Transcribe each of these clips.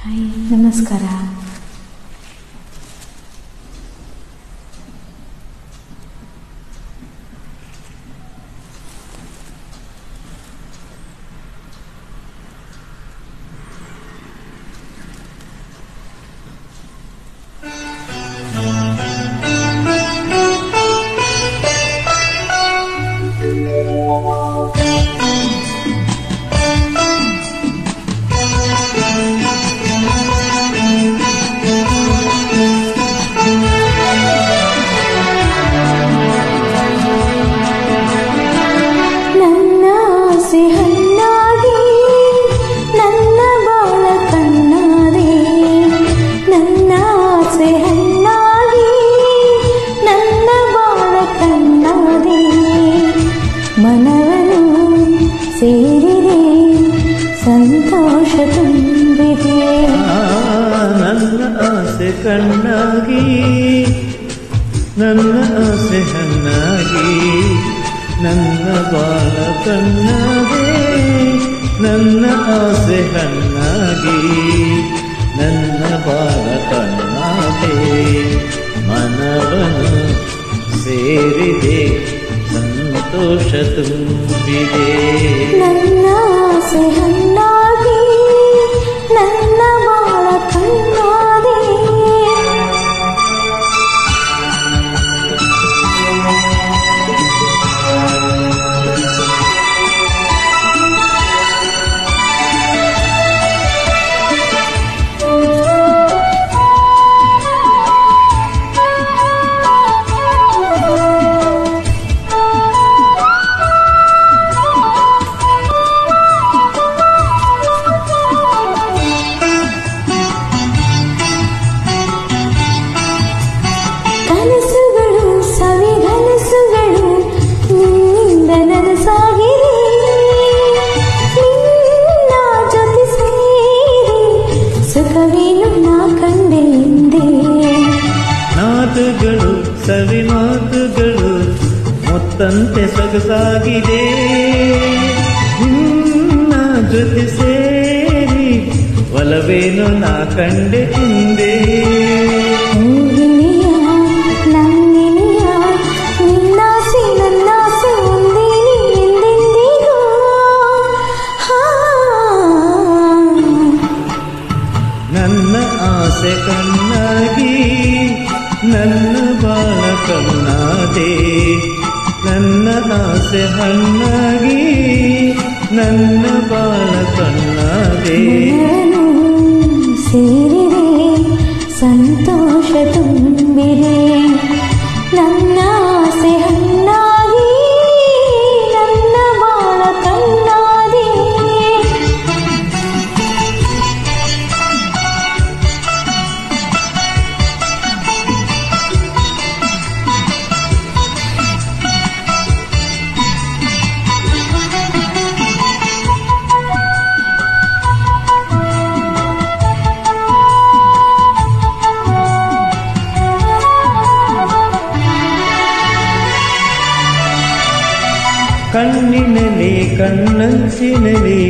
Hi, ನಮಸ್ಕಾರ. ಮನವನು ಸೇರಿದೆ ಸಂತೋಷ ತುಂಬಿದೆ. ನನ್ನ ಆಸೆ ಕಣ್ಣಾಗಿ ನನ್ನ ಆಸೆ ಹಣ್ಣಾಗಿ ನನ್ನ ಬಾಳ ಕಣ್ಣಾಗೆ ನನ್ನ ಆಸೆ ಹಣ್ಣಾಗಿ ನನ್ನ ಬಾಳ ಕಣ್ಣಾಗೆ ಮನವನು ಸೇರಿದೆ ಸಂತೋಷ ತುಂಬಿದೆ. ನನ್ನ ಆಸೆ ಹಣ್ಣಾಗಿ ನನ್ನ ಬಾಳ ಕಣ್ಣಾದೆ. ಮಾತುಗಳು ಸವಿ ಮಾತುಗಳು ಮೊತ್ತಂತೆ ಸೊಗಸಾಗಿದೆ ನಿನ್ನ ಜೊತೆ ಸೇರಿ ಒಲವೇನು ನಾ ಕಂಡೆ ಹಿಂದೆ. ನನ್ನ ಆಸೆ ಕಣ್ಣಾಗಿ ನನ್ನ ಬಾಳ ಕಣ್ಣಾದೆ ನನ್ನ ಆಸೆ ಹಣ್ಣಾಗಿ ನನ್ನ ಬಾಳ ಕಣ್ಣಾದೆ. ಸೇರಿದೆ ಸಂತೋಷ ತುಂಬಿದೆ. ನನ್ನ ಆಸೆ ಹಣ್ಣಾಗಿ ನನ್ನ ಬಾಳ ಕಣ್ಣಾದೆ. ಕಣ್ಣಿನಲ್ಲಿ ಕಣ್ಣಂಚಿನಲ್ಲಿ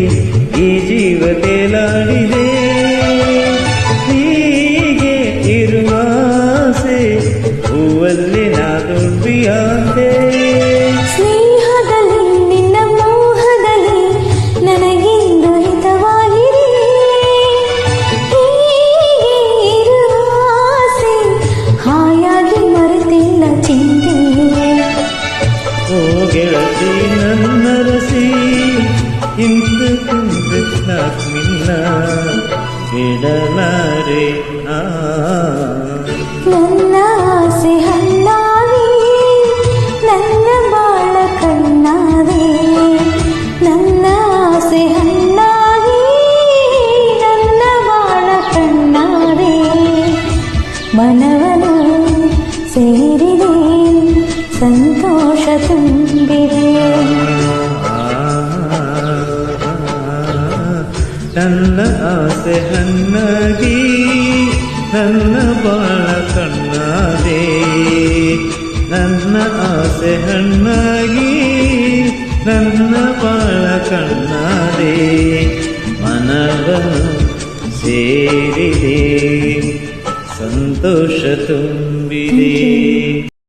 ಈ ಜೀವ ತೇಲಾಡಿದೆ ಹೀಗೆ ಇರುವ ಆಸೆ ಹೂವಲ್ಲಿ ನಾ ತುಂಬಿಯಾದೆ. ಸ್ನೇಹದಲ್ಲಿ ನಿನ್ನ ಮೋಹದಲ್ಲಿ ನನಗಿಂದು ಹಿತವಾಗಿದೆ ಹೀಗೆ ಇರುವ ಆಸೆ ಹಾಯಾಗಿ ಮರೆತಿಲ್ಲ ಚಿಂತೆ. ಓ ಗೆಳತಿ ನನ್ನ ರಸಿ ಇಂದು ತುಂಬಿಲ್ಲ ಇಡಲಾರೆ. ನನ್ನ ಆಸೆ ಹಣ್ಣಾಗಿ ನನ್ನ ಬಾಳ ಕಣ್ಣಾದೆ. ನನ್ನ ಆಸೆ ಹಣ್ಣಾಗಿ ನನ್ನ ಬಾಳ ಕಣ್ಣಾದೆ. ಮನವನು ಸೇರಿದೆ ಸಂತೋಷ ತುಂಬಿದೆ. ನನ್ನ ಆಸೆ ಹಣ್ಣಾಗಿ ನನ್ನ ಬಾಳ ಕಣ್ಣಾದೆ ನನ್ನ ಆಸೆ ಹಣ್ಣಾಗಿ ನನ್ನ ಬಾಳ ಕಣ್ಣಾದೆ ಮನವನು ಸೇರಿದೆ ಸಂತೋಷ ತುಂಬಿದೆ.